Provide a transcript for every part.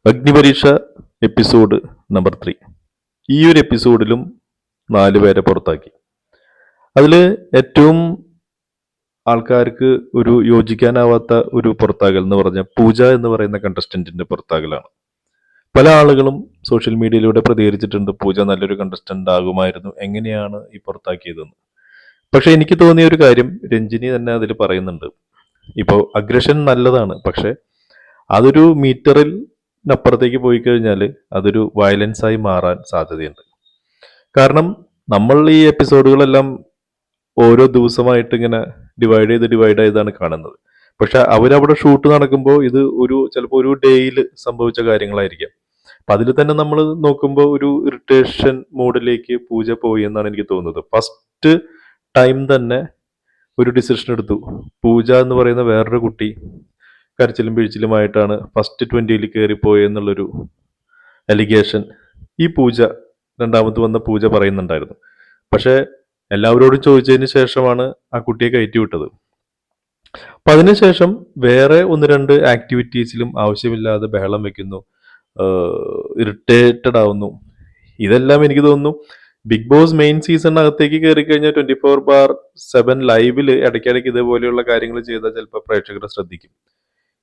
അഗ്നിപരീക്ഷ episode number 3. ഈ ഒരു എപ്പിസോഡിലും 4 പേരെ പുറത്താക്കി. അതിൽ ഏറ്റവും ആൾക്കാർക്ക് ഒരു യോജിക്കാനാവാത്ത ഒരു പുറത്താകൽ എന്ന് പറഞ്ഞാൽ പൂജ എന്ന് പറയുന്ന കണ്ടസ്റ്റന്റിന്റെ പുറത്താകലാണ്. പല ആളുകളും സോഷ്യൽ മീഡിയയിലൂടെ പ്രതികരിച്ചിട്ടുണ്ട്, പൂജ നല്ലൊരു കണ്ടസ്റ്റന്റ് ആകുമായിരുന്നു, എങ്ങനെയാണ് ഈ പുറത്താക്കിയതെന്ന്. പക്ഷെ എനിക്ക് തോന്നിയ ഒരു കാര്യം രഞ്ജിനി തന്നെ അതിൽ പറയുന്നുണ്ട്. ഇപ്പോൾ അഗ്രഷൻ നല്ലതാണ്, പക്ഷെ അതൊരു മീറ്ററിൽ അപ്പുറത്തേക്ക് പോയി കഴിഞ്ഞാൽ അതൊരു വയലൻസ് ആയി മാറാൻ സാധ്യതയുണ്ട്. കാരണം നമ്മൾ ഈ എപ്പിസോഡുകളെല്ലാം ഓരോ ദിവസമായിട്ട് ഇങ്ങനെ ഡിവൈഡ് ചെയ്താണ് കാണുന്നത്. പക്ഷെ അവരവിടെ ഷൂട്ട് നടക്കുമ്പോൾ ഇത് ചിലപ്പോൾ ഒരു ഡേയിൽ സംഭവിച്ച കാര്യങ്ങളായിരിക്കാം. അപ്പൊ അതിൽ തന്നെ നമ്മൾ നോക്കുമ്പോൾ ഒരു ഇറിറ്റേഷൻ മോഡിലേക്ക് പൂജ പോയി എന്നാണ് എനിക്ക് തോന്നുന്നത്. ഫസ്റ്റ് ടൈം തന്നെ ഒരു ഡിസിഷൻ എടുത്തു. പൂജ എന്ന് പറയുന്ന വേറൊരു കുട്ടി കരച്ചിലും പിഴിച്ചിലുമായിട്ടാണ് ഫസ്റ്റ് 20യിൽ കയറിപ്പോയെന്നുള്ളൊരു അലിഗേഷൻ ഈ രണ്ടാമത് വന്ന പൂജ പറയുന്നുണ്ടായിരുന്നു. പക്ഷെ എല്ലാവരോടും ചോദിച്ചതിന് ശേഷമാണ് ആ കുട്ടിയെ കയറ്റി വിട്ടത്. അപ്പൊ അതിനുശേഷം വേറെ 1-2 ആക്ടിവിറ്റീസിലും ആവശ്യമില്ലാതെ ബഹളം വെക്കുന്നു, ഇറിറ്റേറ്റഡ് ആവുന്നു. ഇതെല്ലാം എനിക്ക് തോന്നുന്നു ബിഗ് ബോസ് മെയിൻ സീസണിനകത്തേക്ക് കയറി കഴിഞ്ഞാൽ 24/7 ലൈവില് ഇടയ്ക്കിടയ്ക്ക് ഇതേപോലെയുള്ള കാര്യങ്ങൾ ചെയ്താൽ ചിലപ്പോൾ പ്രേക്ഷകരെ ശ്രദ്ധിക്കും.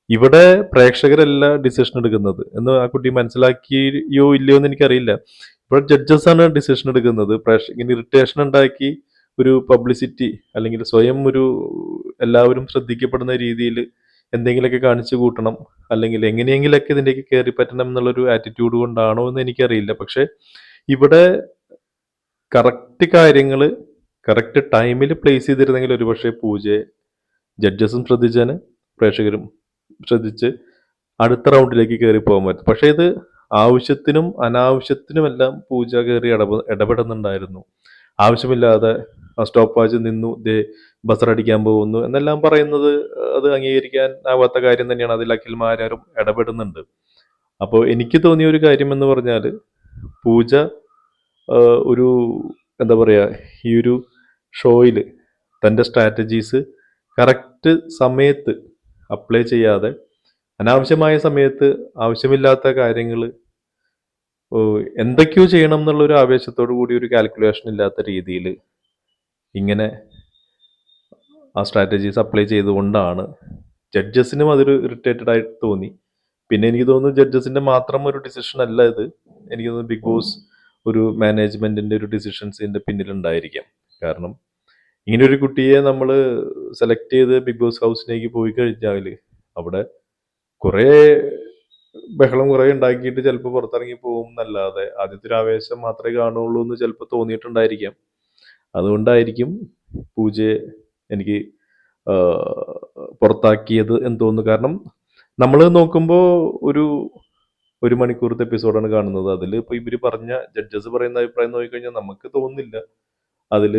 ഇവിടെ പ്രേക്ഷകരല്ല ഡിസിഷൻ എടുക്കുന്നത് എന്ന് ആ കുട്ടി മനസ്സിലാക്കിയോ ഇല്ലയോ എന്ന് എനിക്കറിയില്ല. ഇപ്പോൾ ജഡ്ജസ് ആണ് ഡിസിഷൻ എടുക്കുന്നത്. ഇങ്ങനെ ഇറിറ്റേഷൻ ഉണ്ടാക്കി ഒരു പബ്ലിസിറ്റി അല്ലെങ്കിൽ സ്വയം എല്ലാവരും ശ്രദ്ധിക്കപ്പെടുന്ന രീതിയിൽ എന്തെങ്കിലുമൊക്കെ കാണിച്ചു കൂട്ടണം, അല്ലെങ്കിൽ എങ്ങനെയെങ്കിലൊക്കെ ഇതിൻ്റെയൊക്കെ കയറി പറ്റണം എന്നുള്ളൊരു ആറ്റിറ്റ്യൂഡ് കൊണ്ടാണോ എന്ന് എനിക്കറിയില്ല. പക്ഷെ ഇവിടെ കറക്റ്റ് കാര്യങ്ങൾ കറക്റ്റ് ടൈമിൽ പ്ലേസ് ചെയ്തിരുന്നെങ്കിൽ ഒരുപക്ഷെ പൂജയെ ജഡ്ജസും ശ്രദ്ധിച്ചേനെ, പ്രേക്ഷകരും ശ്രദ്ധിച്ച് അടുത്ത റൗണ്ടിലേക്ക് കയറി പോകാൻ പറ്റും. പക്ഷെ ഇത് ആവശ്യത്തിനും അനാവശ്യത്തിനുമെല്ലാം പൂജ കയറി ഇടപെടുന്നുണ്ടായിരുന്നു. ആവശ്യമില്ലാതെ സ്റ്റോപ്പ് വാച്ച് നിന്നു, ബസറടിക്കാൻ പോകുന്നു എന്നെല്ലാം പറയുന്നത് അത് അംഗീകരിക്കാൻ ആവാത്ത കാര്യം തന്നെയാണ്. അതിൽ അഖിൽമാരും ഇടപെടുന്നുണ്ട്. അപ്പോൾ എനിക്ക് തോന്നിയ ഒരു കാര്യം എന്ന് പറഞ്ഞാൽ പൂജ ഒരു എന്താ പറയുക, ഈ ഒരു ഷോയിൽ തൻ്റെ സ്ട്രാറ്റജീസ് കറക്റ്റ് സമയത്ത് അപ്ലൈ ചെയ്യാതെ അനാവശ്യമായ സമയത്ത് ആവശ്യമില്ലാത്ത കാര്യങ്ങൾ എന്തൊക്കെയോ ചെയ്യണം എന്നുള്ളൊരു ആവേശത്തോടു കൂടി ഒരു കാൽക്കുലേഷൻ ഇല്ലാത്ത രീതിയിൽ ഇങ്ങനെ ആ സ്ട്രാറ്റജീസ് അപ്ലൈ ചെയ്തുകൊണ്ടാണ് ജഡ്ജസിനും അതൊരു ഇറിറ്റേറ്റഡ് ആയിട്ട് തോന്നി. പിന്നെ എനിക്ക് തോന്നുന്നു ജഡ്ജസിന്റെ മാത്രം ഒരു ഡിസിഷൻ അല്ല ഇത്. എനിക്ക് തോന്നുന്നു ബിഗ് ബോസ് ഒരു മാനേജ്മെന്റിന്റെ ഒരു ഡിസിഷൻസിന്റെ പിന്നിലുണ്ടായിരിക്കാം. കാരണം ഇങ്ങനെ ഒരു കുട്ടിയെ നമ്മൾ സെലക്ട് ചെയ്ത് ബിഗ് ബോസ് ഹൗസിലേക്ക് പോയി കഴിഞ്ഞാൽ അവിടെ കുറേ ബഹളം കുറേ ഉണ്ടാക്കിയിട്ട് ചിലപ്പോൾ പുറത്തിറങ്ങി പോകും എന്നല്ലാതെ ആദ്യത്തെ ഒരു ആവേശം മാത്രമേ കാണുള്ളൂ എന്ന് ചിലപ്പോൾ തോന്നിയിട്ടുണ്ടായിരിക്കാം. അതുകൊണ്ടായിരിക്കും പൂജയെ എനിക്ക് പുറത്താക്കിയത് എന്ന് തോന്നുന്നു. കാരണം നമ്മൾ നോക്കുമ്പോൾ ഒരു മണിക്കൂറത്തെ എപ്പിസോഡാണ് കാണുന്നത്. അതിൽ ഇപ്പോൾ ഇവർ പറഞ്ഞ ജഡ്ജസ് പറയുന്ന അഭിപ്രായം നോക്കിക്കഴിഞ്ഞാൽ നമുക്ക് തോന്നുന്നില്ല അതിൽ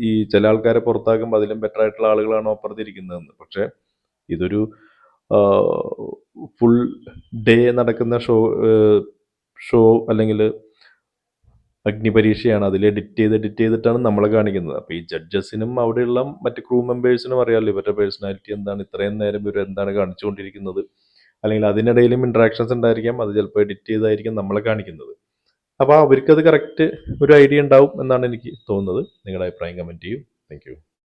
ഈ ചില ആൾക്കാരെ പുറത്താക്കുമ്പോൾ അതിലും ബെറ്റർ ആയിട്ടുള്ള ആളുകളാണോ അപ്പുറത്തിരിക്കുന്നതെന്ന്. പക്ഷെ ഇതൊരു ഫുൾ ഡേ നടക്കുന്ന ഷോ അല്ലെങ്കിൽ അഗ്നിപരീക്ഷയാണ്. അതിൽ എഡിറ്റ് ചെയ്തിട്ടാണ് നമ്മളെ കാണിക്കുന്നത്. അപ്പോൾ ഈ ജഡ്ജസിനും അവിടെയുള്ള മറ്റ് ക്രൂ മെമ്പേഴ്സിനും അറിയാമല്ലോ ഇവരുടെ പേഴ്സണാലിറ്റി എന്താണ്, ഇത്രയും നേരം ഇവർ എന്താണ് കാണിച്ചുകൊണ്ടിരിക്കുന്നത്, അല്ലെങ്കിൽ അതിനിടയിലും ഇൻട്രാക്ഷൻസ് ഉണ്ടായിരിക്കാം. അത് ചിലപ്പോൾ എഡിറ്റ് ചെയ്തായിരിക്കും നമ്മളെ കാണിക്കുന്നത്. അപ്പോൾ അവർക്കത് കറക്റ്റ് ഒരു ഐഡിയ ഉണ്ടാവും എന്നാണ് എനിക്ക് തോന്നുന്നത്. നിങ്ങളുടെ അഭിപ്രായം കമൻറ്റ് ചെയ്യൂ. Thank you.